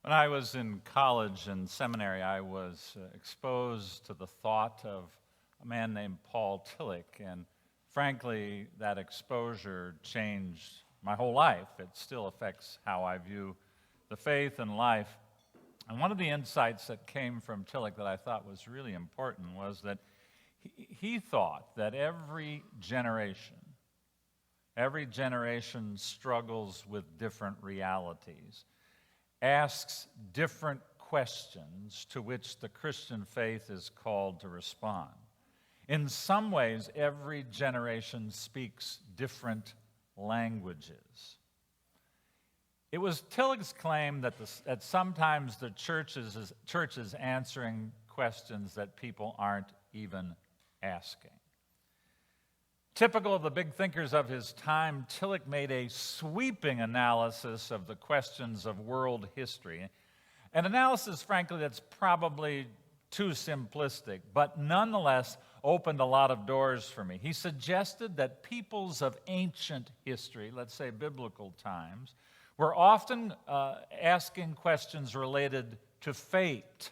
When I was in college and seminary, I was exposed to the thought of a man named Paul Tillich, and frankly, that exposure changed my whole life. It still affects how I view the faith and life. And one of the insights that came from Tillich that I thought was really important was that he thought that every generation struggles with different realities, asks different questions to which the Christian faith is called to respond. In some ways, every generation speaks different languages. It was Tillich's claim that sometimes the church is answering questions that people aren't even asking. Typical of the big thinkers of his time, Tillich made a sweeping analysis of the questions of world history. An analysis, frankly, that's probably too simplistic, but nonetheless opened a lot of doors for me. He suggested that peoples of ancient history, let's say biblical times, were often asking questions related to fate.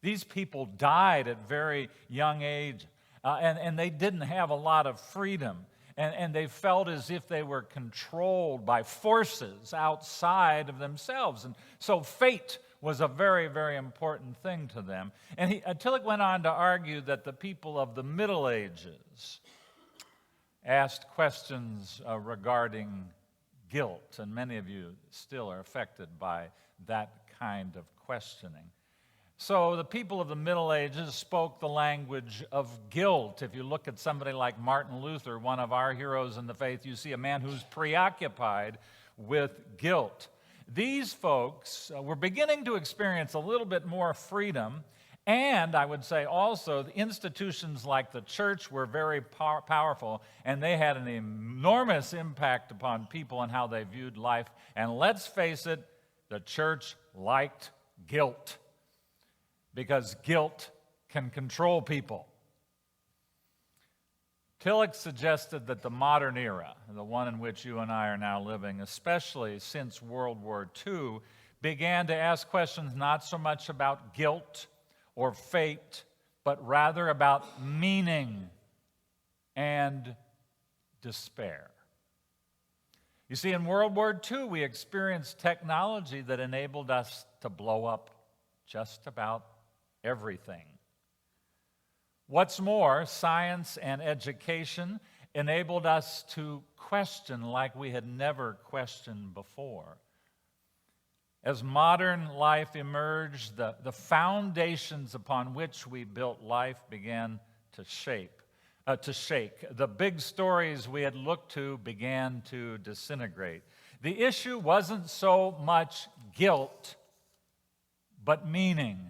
These people died at very young age. And they didn't have a lot of freedom. And they felt as if they were controlled by forces outside of themselves. And so fate was a very, very important thing to them. And Tillich went on to argue that the people of the Middle Ages asked questions regarding guilt. And many of you still are affected by that kind of questioning. So the people of the Middle Ages spoke the language of guilt. If you look at somebody like Martin Luther, one of our heroes in the faith, you see a man who's preoccupied with guilt. These folks were beginning to experience a little bit more freedom, and I would say also the institutions like the church were very powerful, and they had an enormous impact upon people and how they viewed life. And let's face it, the church liked guilt, because guilt can control people. Tillich suggested that the modern era, the one in which you and I are now living, especially since World War II, began to ask questions not so much about guilt or fate, but rather about meaning and despair. You see, in World War II, we experienced technology that enabled us to blow up just about everything. What's more, science and education enabled us to question like we had never questioned before. As modern life emerged, the foundations upon which we built life began to shake. The big stories we had looked to began to disintegrate. The issue wasn't so much guilt, but meaning.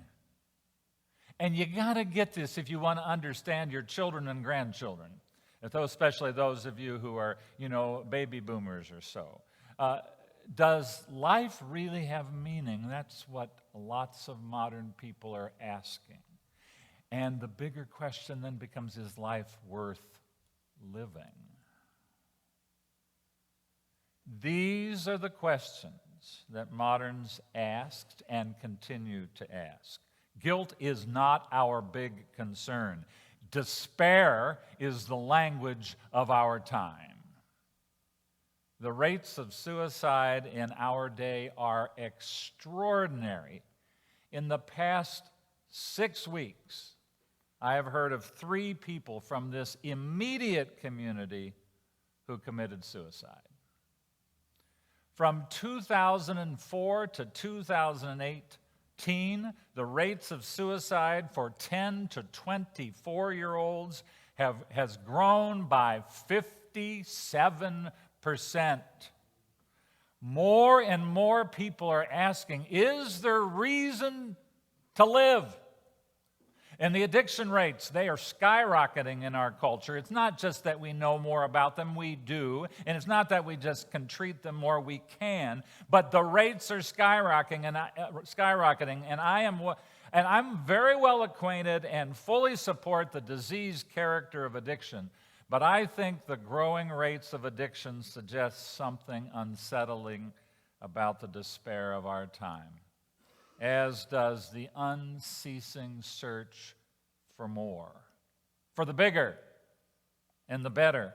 And you got to get this if you want to understand your children and grandchildren, especially those of you who are, baby boomers or so. Does life really have meaning? That's what lots of modern people are asking. And the bigger question then becomes, is life worth living? These are the questions that moderns asked and continue to ask. Guilt is not our big concern. Despair is the language of our time. The rates of suicide in our day are extraordinary. In the past 6 weeks, I have heard of 3 people from this immediate community who committed suicide. From 2004 to 2008, the rates of suicide for 10 to 24-year-olds has grown by 57%. More and more people are asking, is there reason to live? And the addiction rates, they are skyrocketing in our culture. It's not just that we know more about them, we do. And it's not that we just can treat them more, we can. But the rates are skyrocketing, and I'm very well acquainted and fully support the disease character of addiction. But I think the growing rates of addiction suggest something unsettling about the despair of our time. as does the unceasing search for more, for the bigger and the better.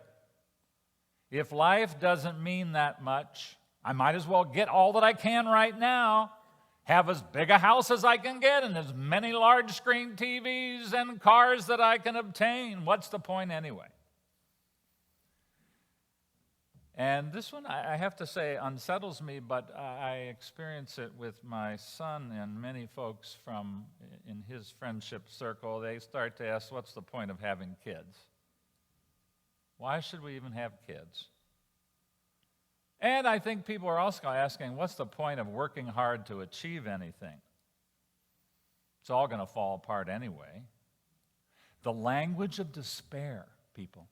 If life doesn't mean that much, I might as well get all that I can right now, have as big a house as I can get and as many large screen TVs and cars that I can obtain. What's the point anyway? And this one, I have to say, unsettles me, but I experience it with my son and many folks in his friendship circle. They start to ask, what's the point of having kids? Why should we even have kids? And I think people are also asking, what's the point of working hard to achieve anything? It's all going to fall apart anyway. The language of despair, people,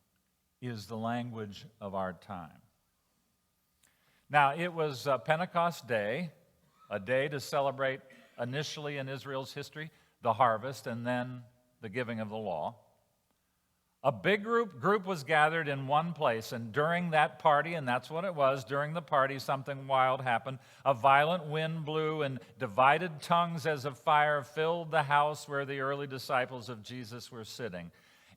is the language of our time. Now, it was Pentecost Day, a day to celebrate initially in Israel's history the harvest and then the giving of the law. A big group was gathered in one place, and during that party, and that's what it was, during the party something wild happened. A violent wind blew, and divided tongues as of fire filled the house where the early disciples of Jesus were sitting.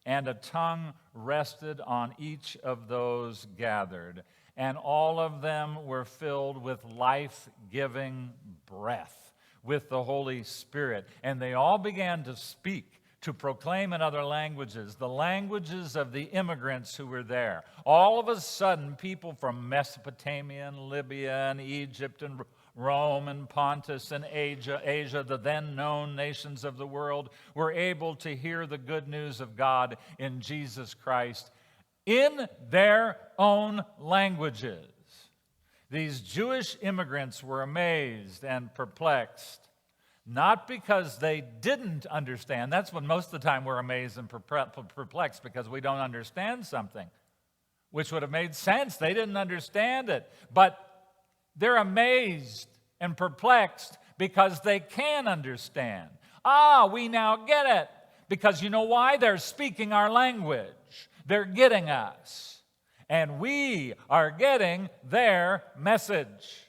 And a tongue rested on each of those gathered, and all of them were filled with life-giving breath, with the Holy Spirit. And they all began to speak, to proclaim in other languages, the languages of the immigrants who were there. All of a sudden, people from Mesopotamia and Libya and Egypt and Rome and Pontus and Asia, the then known nations of the world, were able to hear the good news of God in Jesus Christ in their own languages. These Jewish immigrants were amazed and perplexed. Not because they didn't understand. That's when most of the time we're amazed and perplexed, because we don't understand something, which would have made sense. They didn't understand it. But they're amazed and perplexed because they can understand. We now get it. Because you know why? They're speaking our language. They're getting us. And we are getting their message.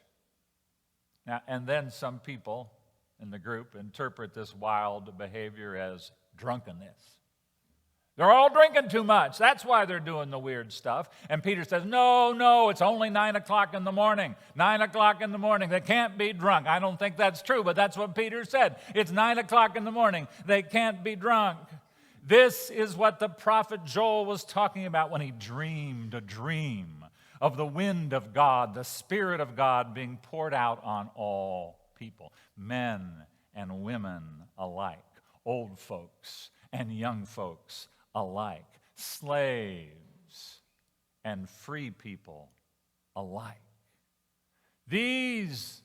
Now, and then some people in the group interpret this wild behavior as drunkenness. They're all drinking too much. That's why they're doing the weird stuff. And Peter says, no, it's only 9 o'clock in the morning. 9 o'clock in the morning. They can't be drunk. I don't think that's true, but that's what Peter said. It's 9 o'clock in the morning. They can't be drunk. This is what the prophet Joel was talking about when he dreamed a dream of the wind of God, the Spirit of God being poured out on all people, men and women alike, old folks and young folks alike, slaves and free people alike. These,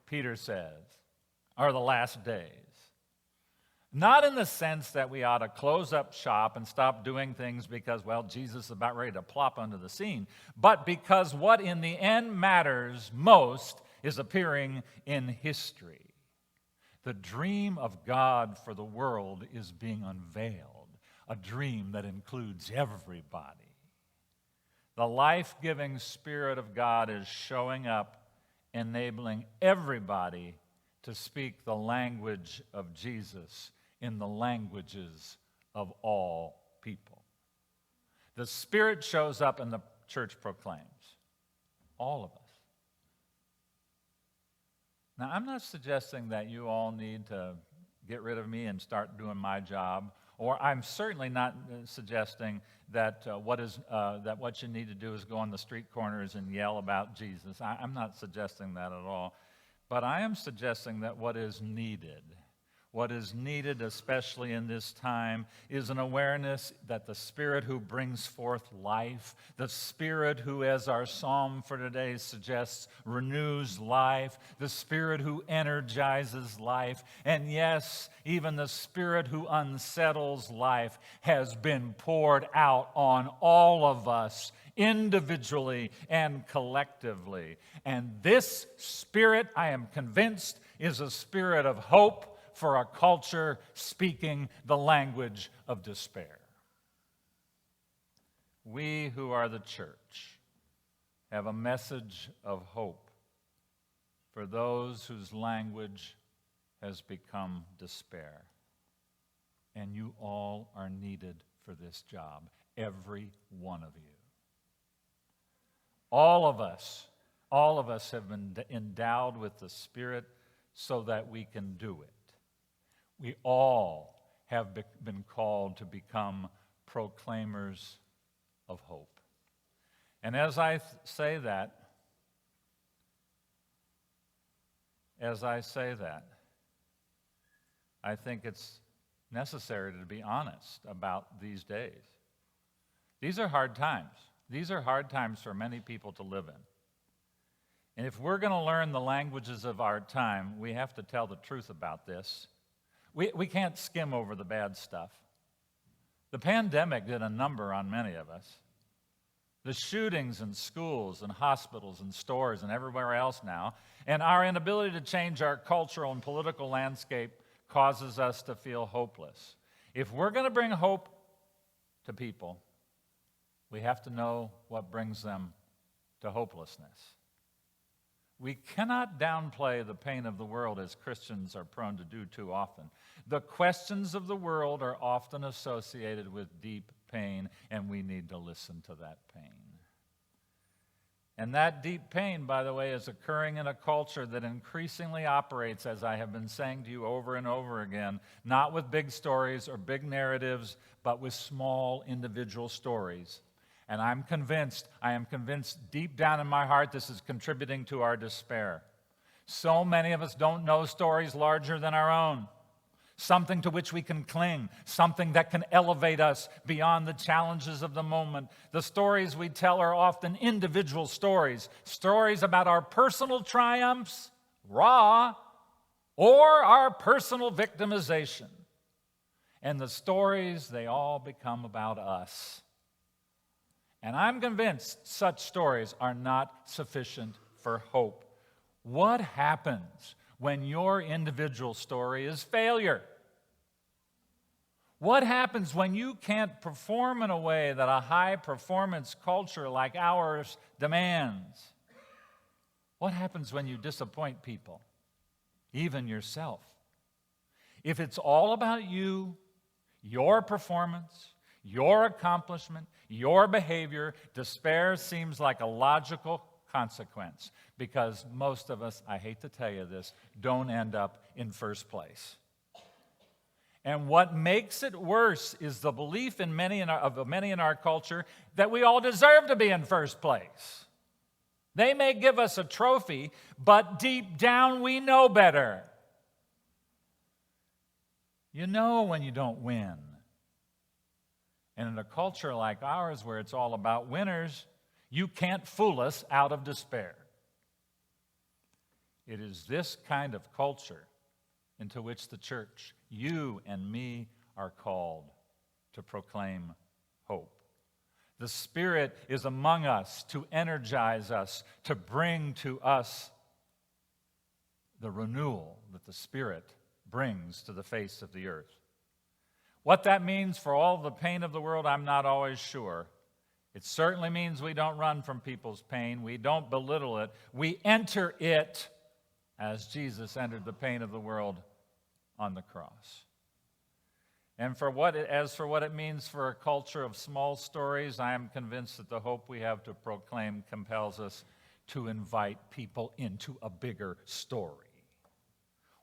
Peter says, are the last days. Not in the sense that we ought to close up shop and stop doing things because, well, Jesus is about ready to plop onto the scene, but because what in the end matters most is appearing in history. The dream of God for the world is being unveiled, a dream that includes everybody. The life-giving Spirit of God is showing up, enabling everybody to speak the language of Jesus in the languages of all people. The Spirit shows up and the church proclaims. All of us. Now, I'm not suggesting that you all need to get rid of me and start doing my job, or I'm certainly not suggesting that what you need to do is go on the street corners and yell about Jesus. I'm not suggesting that at all. But I am suggesting that what is needed, especially in this time, is an awareness that the Spirit who brings forth life, the Spirit who, as our psalm for today suggests, renews life, the Spirit who energizes life, and yes, even the Spirit who unsettles life has been poured out on all of us individually and collectively. And this Spirit, I am convinced, is a spirit of hope for a culture speaking the language of despair. We who are the church have a message of hope for for those whose language has become despair. And you all are needed for this job, every one of you. All of us have been endowed with the Spirit so that we can do it. We all have been called to become proclaimers of hope. And as I say that, I think it's necessary to be honest about these days. These are hard times. These are hard times for many people to live in. And if we're going to learn the languages of our time, we have to tell the truth about this. We can't skim over the bad stuff. The pandemic did a number on many of us. The shootings in schools and hospitals and stores and everywhere else now, and our inability to change our cultural and political landscape causes us to feel hopeless. If we're going to bring hope to people, we have to know what brings them to hopelessness. We cannot downplay the pain of the world as Christians are prone to do too often. The questions of the world are often associated with deep pain, and we need to listen to that pain. And that deep pain, by the way, is occurring in a culture that increasingly operates, as I have been saying to you over and over again, not with big stories or big narratives, but with small individual stories. And I am convinced deep down in my heart this is contributing to our despair. So many of us don't know stories larger than our own, something to which we can cling, something that can elevate us beyond the challenges of the moment. The stories we tell are often individual stories about our personal triumphs, raw, or our personal victimization. And the stories, they all become about us. And I'm convinced such stories are not sufficient for hope. What happens when your individual story is failure? What happens when you can't perform in a way that a high-performance culture like ours demands? What happens when you disappoint people, even yourself? If it's all about you, your performance, your accomplishment, your behavior, despair seems like a logical consequence because most of us, I hate to tell you this, don't end up in first place. And what makes it worse is the belief of many in our culture that we all deserve to be in first place. They may give us a trophy, but deep down we know better. You know when you don't win. And in a culture like ours where it's all about winners, you can't fool us out of despair. It is this kind of culture into which the church, you and me, are called to proclaim hope. The Spirit is among us to energize us, to bring to us the renewal that the Spirit brings to the face of the earth. What that means for all the pain of the world, I'm not always sure. It certainly means we don't run from people's pain. We don't belittle it. We enter it as Jesus entered the pain of the world on the cross. And as for what it means for a culture of small stories, I am convinced that the hope we have to proclaim compels us to invite people into a bigger story.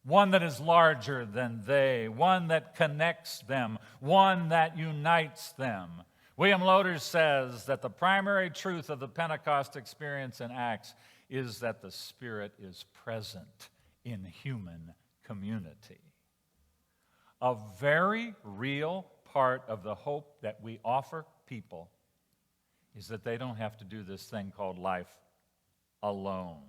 One that is larger than they, one that connects them, one that unites them. William Loader says that the primary truth of the Pentecost experience in Acts is that the Spirit is present in human community. A very real part of the hope that we offer people is that they don't have to do this thing called life alone.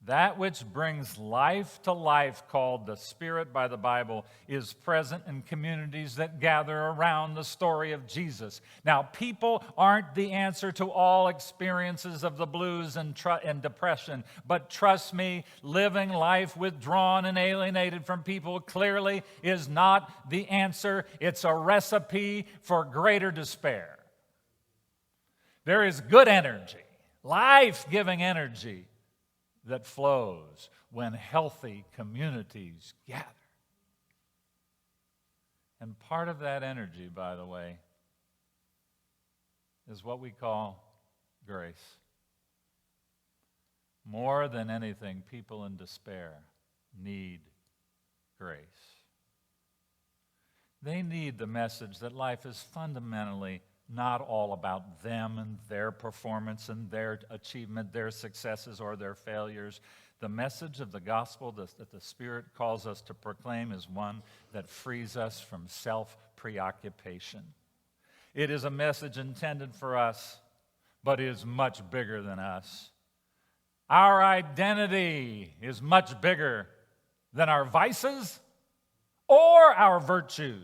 That which brings life to life, called the Spirit by the Bible, is present in communities that gather around the story of Jesus. Now, people aren't the answer to all experiences of the blues and depression, but trust me, living life withdrawn and alienated from people clearly is not the answer. It's a recipe for greater despair. There is good energy, life-giving energy, that flows when healthy communities gather. And part of that energy, by the way, is what we call grace. More than anything, people in despair need grace. They need the message that life is fundamentally not all about them and their performance and their achievement, their successes or their failures. The message of the gospel that the Spirit calls us to proclaim is one that frees us from self-preoccupation. It is a message intended for us, but is much bigger than us. Our identity is much bigger than our vices or our virtues.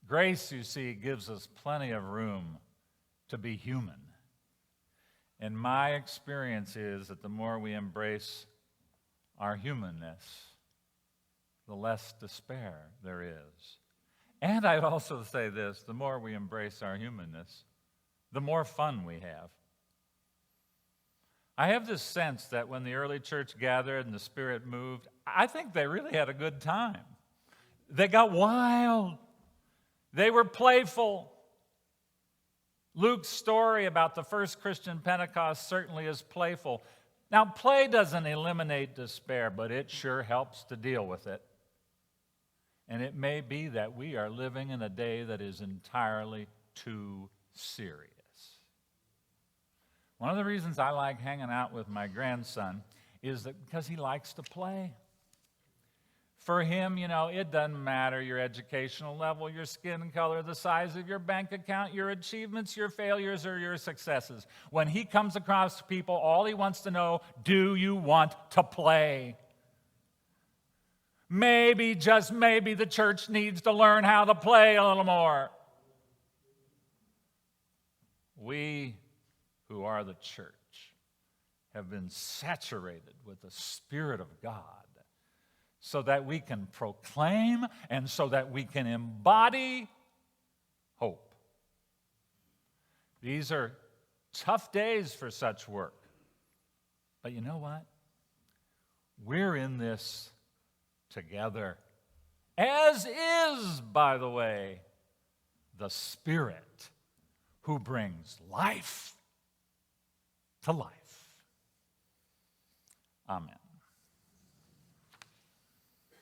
Grace, you see, gives us plenty of room to be human. And my experience is that the more we embrace our humanness, the less despair there is. And I'd also say this, the more we embrace our humanness, the more fun we have. I have this sense that when the early church gathered and the Spirit moved, I think they really had a good time. They got wild. They were playful. Luke's story about the first Christian Pentecost certainly is playful. Now, play doesn't eliminate despair, but it sure helps to deal with it. And it may be that we are living in a day that is entirely too serious. One of the reasons I like hanging out with my grandson is that because he likes to play. For him, it doesn't matter your educational level, your skin color, the size of your bank account, your achievements, your failures, or your successes. When he comes across people, all he wants to know, do you want to play? Maybe, just maybe, the church needs to learn how to play a little more. We who are the church have been saturated with the Spirit of God so that we can proclaim and so that we can embody hope. These are tough days for such work. But you know what? We're in this together, as is, by the way, the Spirit who brings life to life. Amen.